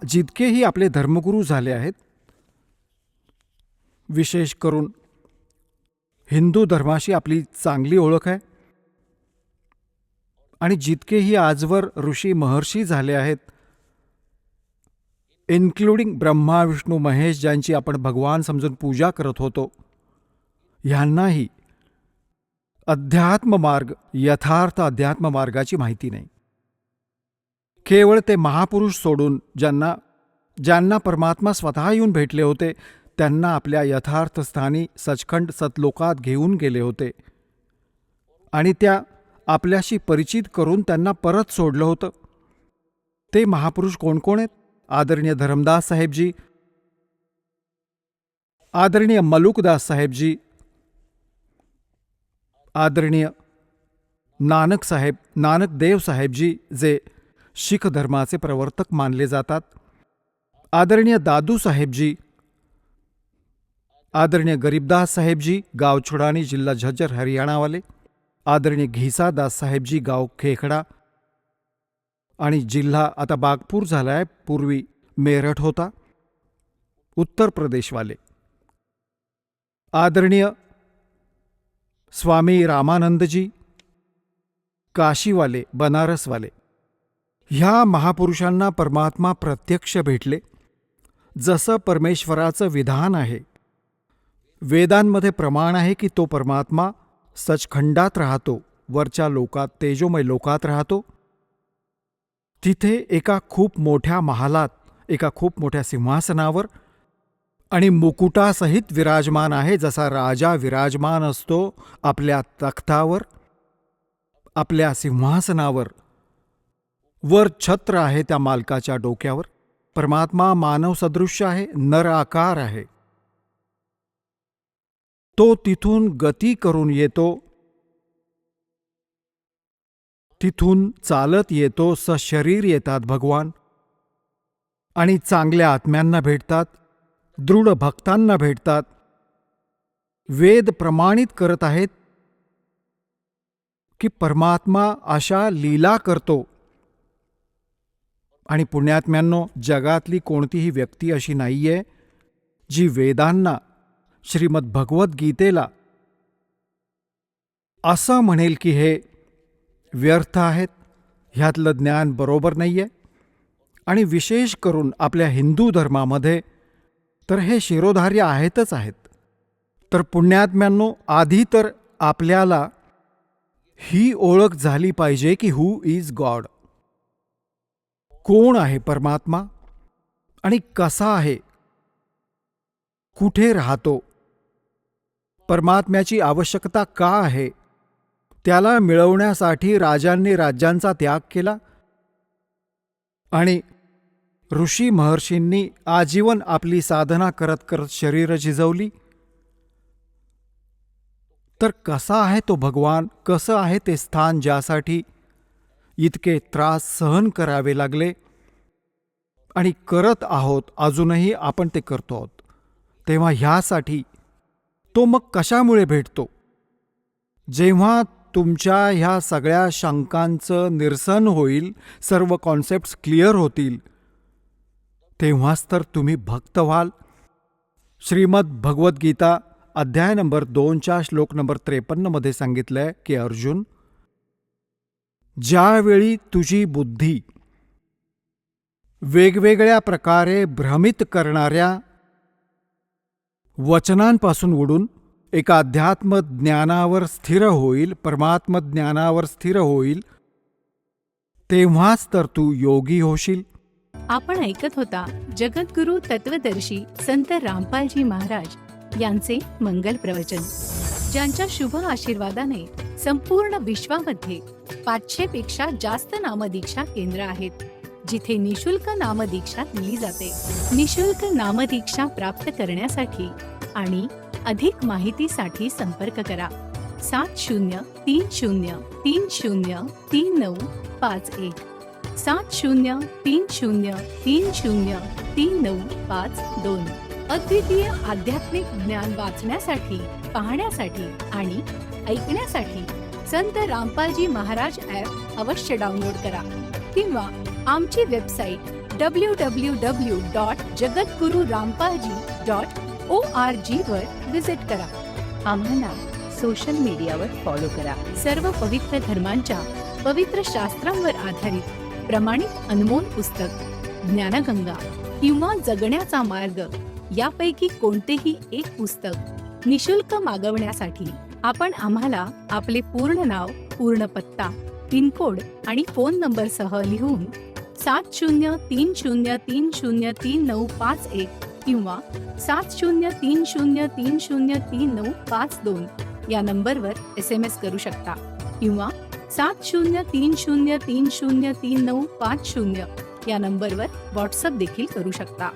जितकेही आपले धर्मगुरू झाले आहेत, विशेष करून हिंदू धर्माशी आपली चांगली ओळख आहे, आणि जितकेही आजवर ऋषी महर्षी झाले आहेत, इन्क्लुडिंग ब्रह्मा विष्णू महेश, ज्यांची आपण भगवान समजून पूजा करत होतो, ह्यांनाही अध्यात्म मार्ग, यथार्थ अध्यात्म मार्गाची माहिती नाही. केवळ ते महापुरुष सोडून ज्यांना परमात्मा स्वतः येऊन भेटले होते, त्यांना आपल्या यथार्थ स्थानी सचखंड सतलोकात घेऊन गेले होते आणि त्या आपल्याशी परिचित करून त्यांना परत सोडलं होतं. ते महापुरुष कोण कोण आहेत? आदरणीय धरमदास साहेबजी, आदरणीय मलुकदास साहेबजी, आदरणीय नानक देव साहेबजी, जे शीख धर्माचे प्रवर्तक मानले जातात, आदरणीय दादू साहेबजी, आदरणीय गरीबदास साहेबजी, गाव छुड़ानी, जिल्हा झज्जर, हरियाणा वाले, आदरणीय घिसादास साहेबजी, गाव खेखडा आणि जिल्हा आता बागपूर झाला आहे, पूर्वी मेरठ होता, उत्तर प्रदेशवाले, आदरणीय स्वामी रामानंदजी, काशीवाले, बनारसवाले. ह्या महापुरुषांना परमात्मा प्रत्यक्ष भेटले. जसं परमेश्वराचं विधान आहे, वेदांमध्ये प्रमाण आहे की तो परमात्मा सचखंडात राहतो, वरच्या लोकात, तेजोमय लोकात राहतो. तिथे एका खूप मोठ्या महालात, एका खूप मोठ्या सिंहासनावर आणि मुकुटासहित विराजमान आहे. जसा राजा विराजमान असतो आपल्या तख्तावर, आपल्या सिंहासनावर, वर छत्र आहे त्या मालकाच्या डोक्यावर. परमात्मा मानव सदृश्य आहे, नर आकार आहे. तो तिथून गती करून येतो, तिथून चालत येतो. सशरीर येतात भगवान आणि चांगल्या आत्म्यांना भेटतात, दृढ भक्तांना भेटतात. वेद प्रमाणित करत आहेत की परमात्मा अशा लीला करतो. आणि पुण्यात्म्यांनो, जगातली कोणतीही व्यक्ती अशी नाहीये जी वेदांना, श्रीमद भगवद्गीतेला असं म्हणेल की हे व्यर्थ आहेत, ह्यातलं ज्ञान बरोबर नाहीये. आणि विशेष करून आपल्या हिंदू धर्मामध्ये तर हे शिरोधार्य आहेतच आहेत. तर पुण्यात्म्यांनो, आधी तर आपल्याला ही ओळख झाली पाहिजे की हू इज गॉड, कोण आहे परमात्मा आणि कसा आहे, कुठे राहतो, परमात्म्याची आवश्यकता का आहे. त्याला मिळवण्यासाठी राजांनी राज्यांचा त्याग केला आणि ऋषी महर्षींनी आजीवन आपली साधना करत करत शरीर झिजवली. तर कसा आहे तो भगवान, कसं आहे ते स्थान ज्यासाठी इतके त्रास सहन करावे लागले आणि करत आहोत, अजूनही आपण ते करतो आहोत. तेव्हा ह्यासाठी तो मग कशामुळे भेटतो? जेव्हा तुमच्या ह्या सगळ्या शंकांचं निरसन होईल, सर्व कॉन्सेप्ट्स क्लिअर होतील, तेव्हाच तर तुम्ही भक्त व्हाल. श्रीमद भगवद्गीता अध्याय नंबर 2 श्लोक नंबर 53 मध्ये सांगितलंय की अर्जुन, ज्यावेळी तुझी बुद्धी वेगवेगळ्या प्रकारे भ्रमित करणाऱ्या वचनांपासून उडून एका अध्यात्म ज्ञानावर स्थिर होईल, परमात्म ज्ञानावर स्थिर होईल, तेव्हाच तर तू योगी होशील. आपण ऐकत होता जगद्गुरु तत्वदर्शी संत रामपालजी महाराज यांचे मंगल प्रवचन, ज्यांच्या शुभ आशीर्वादाने संपूर्ण विश्वामध्ये 500 पेक्षा जास्त नामदीक्षा केंद्र आहेत, जिथे निशुल्क नामदीक्षा दिली जाते. निशुल्क नामदीक्षा प्राप्त करण्यासाठी आणि अधिक माहितीसाठी संपर्क करा 7030303951 7030303952. अद्वितीय आध्यात्मिक ज्ञान वाचण्यासाठी, पाहण्यासाठी आणि ऐकण्यासाठी संत रामपालजी महाराज ॲप अवश्य डाउनलोड करा किंवा आमची वेबसाईट www.jagatgururampalji.org वर विजिट करा. आम्हाला सोशल मीडियावर फॉलो करा. सर्व पवित्र धर्मांच्या पवित्र शास्त्रांवर आधारित प्रमाणित अनमोल पुस्तक ज्ञानगंगा किंवा जगण्याचा मार्ग यापैकी कोणतेही एक पुस्तक निशुल्क मागवण्यासाठी आपण आम्हाला आपले पूर्ण नाव, पूर्ण पत्ता, पिनकोड आणि फोन नंबरसह लिहून 7030303951 किंवा 7030303952 या नंबरवर SMS करू शकता किंवा 7030303950 या नंबरवर व्हॉट्सअप देखील करू शकता.